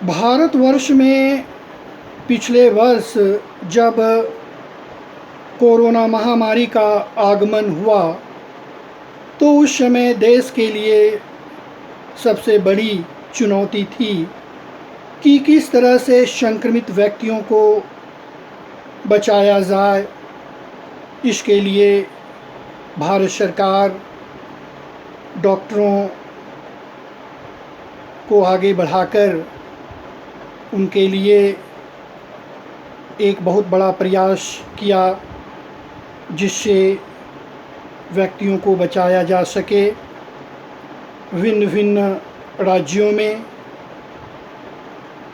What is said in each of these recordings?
भारतवर्ष में पिछले वर्ष जब कोरोना महामारी का आगमन हुआ तो उस समय देश के लिए सबसे बड़ी चुनौती थी कि किस तरह से संक्रमित व्यक्तियों को बचाया जाए। इसके लिए भारत सरकार डॉक्टरों को आगे बढ़ाकर उनके लिए एक बहुत बड़ा प्रयास किया जिससे व्यक्तियों को बचाया जा सके। भिन्न भिन्न राज्यों में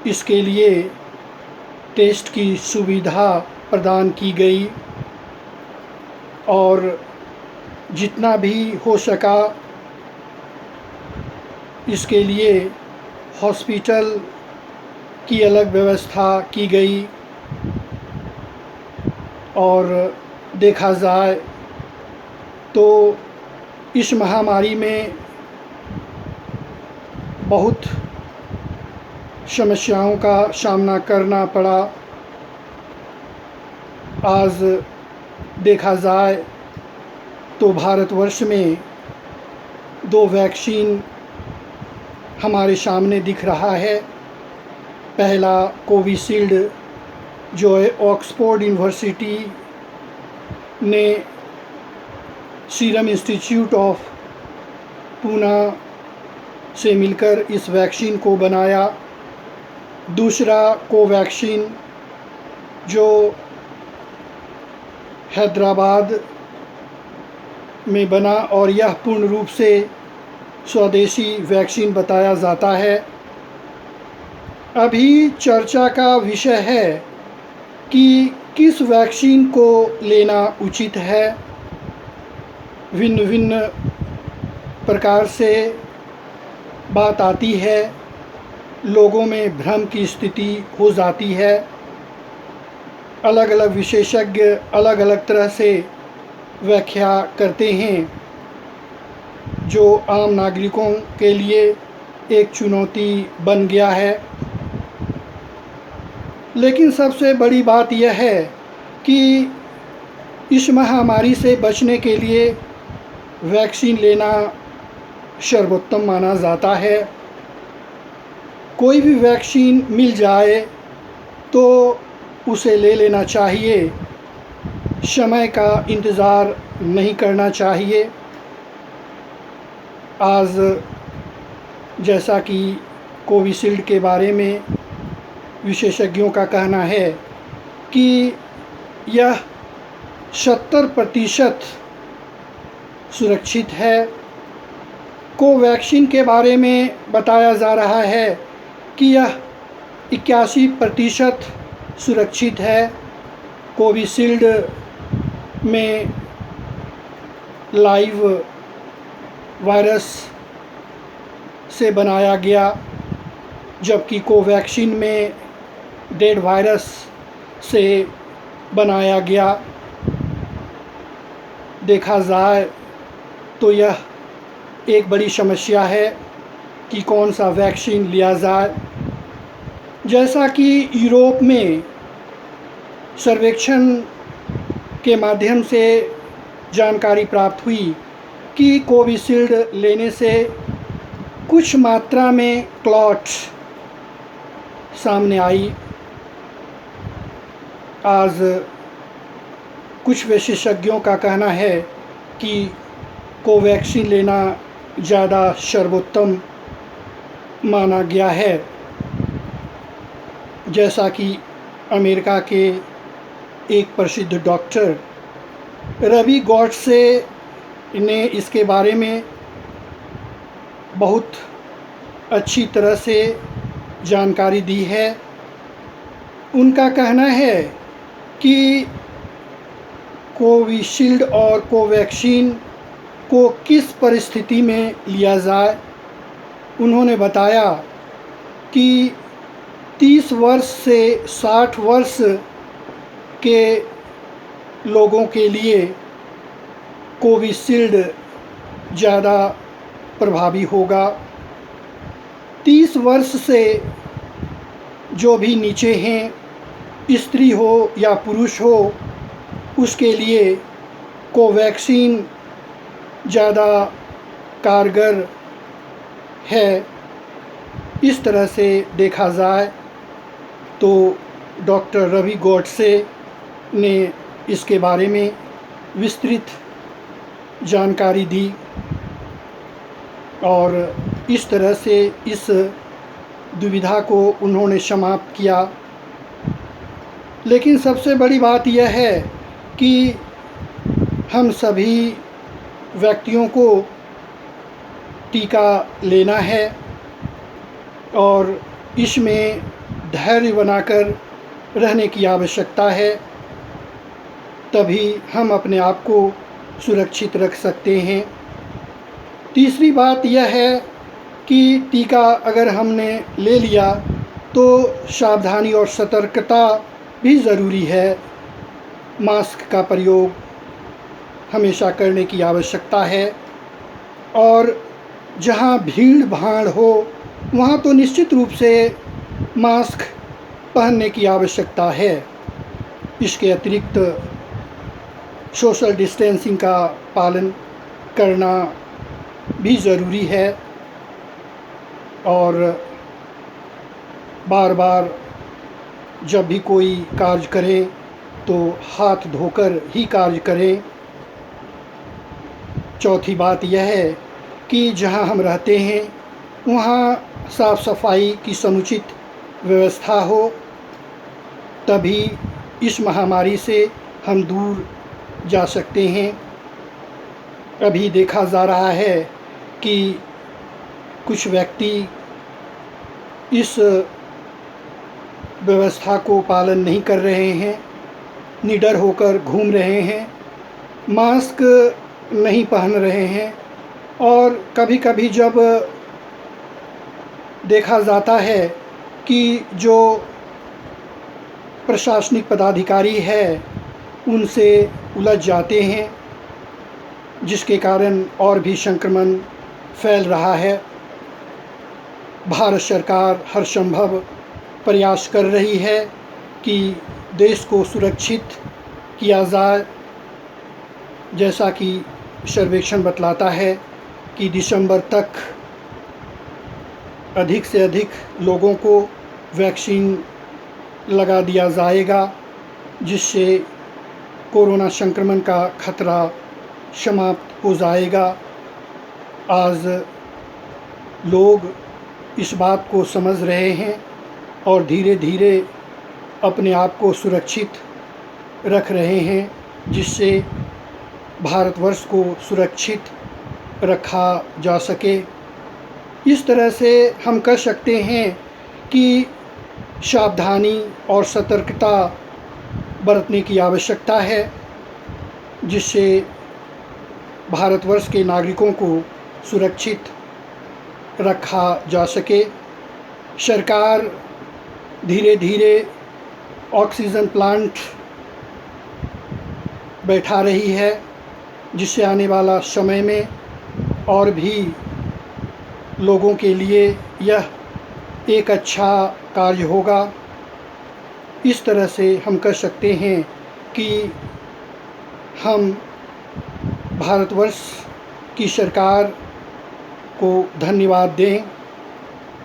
इसके लिए टेस्ट की सुविधा प्रदान की गई और जितना भी हो सका इसके लिए हॉस्पिटल की अलग व्यवस्था की गई। और देखा जाए तो इस महामारी में बहुत समस्याओं का सामना करना पड़ा। आज देखा जाए तो भारतवर्ष में 2 वैक्सीन हमारे सामने दिख रहा है। पहला कोविशील्ड जो है ऑक्सफोर्ड यूनिवर्सिटी ने सीरम इंस्टीट्यूट ऑफ पूना से मिलकर इस वैक्सीन को बनाया। दूसरा कोवैक्सीन जो हैदराबाद में बना और यह पूर्ण रूप से स्वदेशी वैक्सीन बताया जाता है। अभी चर्चा का विषय है कि किस वैक्सीन को लेना उचित है। भिन्न भिन्न प्रकार से बात आती है, लोगों में भ्रम की स्थिति हो जाती है। अलग अलग विशेषज्ञ अलग अलग तरह से व्याख्या करते हैं जो आम नागरिकों के लिए एक चुनौती बन गया है। लेकिन सबसे बड़ी बात यह है कि इस महामारी से बचने के लिए वैक्सीन लेना सर्वोत्तम माना जाता है। कोई भी वैक्सीन मिल जाए तो उसे ले लेना चाहिए, समय का इंतज़ार नहीं करना चाहिए। आज जैसा कि कोविशील्ड के बारे में विशेषज्ञों का कहना है कि यह 70% सुरक्षित है। कोवैक्सीन के बारे में बताया जा रहा है कि यह 81% सुरक्षित है। कोविशील्ड में लाइव वायरस से बनाया गया जबकि कोवैक्सीन में डेड वायरस से बनाया गया। देखा जाए तो यह एक बड़ी समस्या है कि कौन सा वैक्सीन लिया जाए। जैसा कि यूरोप में सर्वेक्षण के माध्यम से जानकारी प्राप्त हुई कि कोविशील्ड लेने से कुछ मात्रा में क्लॉट सामने आई। आज कुछ विशेषज्ञों का कहना है कि कोवैक्सीन लेना ज़्यादा सर्वोत्तम माना गया है। जैसा कि अमेरिका के एक प्रसिद्ध डॉक्टर रवि गॉडसे ने इसके बारे में बहुत अच्छी तरह से जानकारी दी है। उनका कहना है कि कोविशील्ड और कोवैक्सीन को किस परिस्थिति में लिया जाए। उन्होंने बताया कि 30 वर्ष से 60 वर्ष के लोगों के लिए कोविशील्ड ज़्यादा प्रभावी होगा। 30 वर्ष से जो भी नीचे हैं, स्त्री हो या पुरुष हो, उसके लिए कोवैक्सीन ज़्यादा कारगर है। इस तरह से देखा जाए तो डॉक्टर रवि गोडसे ने इसके बारे में विस्तृत जानकारी दी और इस तरह से इस दुविधा को उन्होंने समाप्त किया। लेकिन सबसे बड़ी बात यह है कि हम सभी व्यक्तियों को टीका लेना है और इसमें धैर्य बनाकर रहने की आवश्यकता है, तभी हम अपने आप को सुरक्षित रख सकते हैं। तीसरी बात यह है कि टीका अगर हमने ले लिया तो सावधानी और सतर्कता भी ज़रूरी है। मास्क का प्रयोग हमेशा करने की आवश्यकता है और जहाँ भीड़ भाड़ हो वहाँ तो निश्चित रूप से मास्क पहनने की आवश्यकता है। इसके अतिरिक्त सोशल डिस्टेंसिंग का पालन करना भी ज़रूरी है और बार बार जब भी कोई कार्य करें तो हाथ धोकर ही कार्य करें। चौथी बात यह है कि जहाँ हम रहते हैं वहाँ साफ़ सफाई की समुचित व्यवस्था हो, तभी इस महामारी से हम दूर जा सकते हैं। अभी देखा जा रहा है कि कुछ व्यक्ति इस व्यवस्था को पालन नहीं कर रहे हैं, निडर होकर घूम रहे हैं, मास्क नहीं पहन रहे हैं और कभी कभी जब देखा जाता है कि जो प्रशासनिक पदाधिकारी है उनसे उलझ जाते हैं, जिसके कारण और भी संक्रमण फैल रहा है। भारत सरकार हर संभव प्रयास कर रही है कि देश को सुरक्षित किया जाए। जैसा कि सर्वेक्षण बतलाता है कि दिसंबर तक अधिक से अधिक लोगों को वैक्सीन लगा दिया जाएगा, जिससे कोरोना संक्रमण का खतरा समाप्त हो जाएगा। आज लोग इस बात को समझ रहे हैं और धीरे धीरे अपने आप को सुरक्षित रख रहे हैं, जिससे भारतवर्ष को सुरक्षित रखा जा सके। इस तरह से हम कह सकते हैं कि सावधानी और सतर्कता बरतने की आवश्यकता है, जिससे भारतवर्ष के नागरिकों को सुरक्षित रखा जा सके। सरकार धीरे धीरे ऑक्सीजन प्लांट बैठा रही है, जिससे आने वाला समय में और भी लोगों के लिए यह एक अच्छा कार्य होगा। इस तरह से हम कह सकते हैं कि हम भारतवर्ष की सरकार को धन्यवाद दें,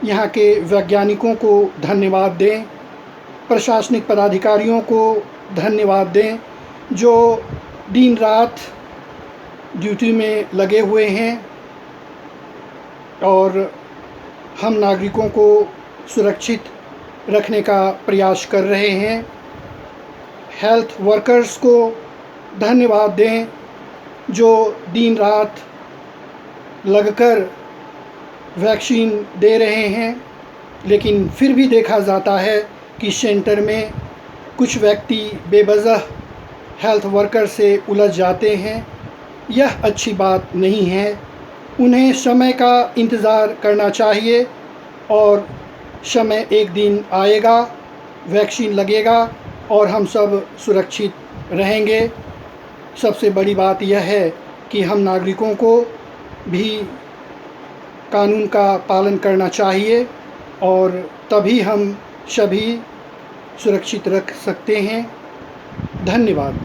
यहाँ के वैज्ञानिकों को धन्यवाद दें, प्रशासनिक पदाधिकारियों को धन्यवाद दें जो दिन रात ड्यूटी में लगे हुए हैं और हम नागरिकों को सुरक्षित रखने का प्रयास कर रहे हैं। हेल्थ वर्कर्स को धन्यवाद दें जो दिन रात लगकर वैक्सीन दे रहे हैं, लेकिन फिर भी देखा जाता है कि सेंटर में कुछ व्यक्ति बेवजह हेल्थ वर्कर से उलझ जाते हैं। यह अच्छी बात नहीं है। उन्हें समय का इंतज़ार करना चाहिए और समय एक दिन आएगा, वैक्सीन लगेगा और हम सब सुरक्षित रहेंगे। सबसे बड़ी बात यह है कि हम नागरिकों को भी कानून का पालन करना चाहिए और तभी हम सभी सुरक्षित रख सकते हैं। धन्यवाद।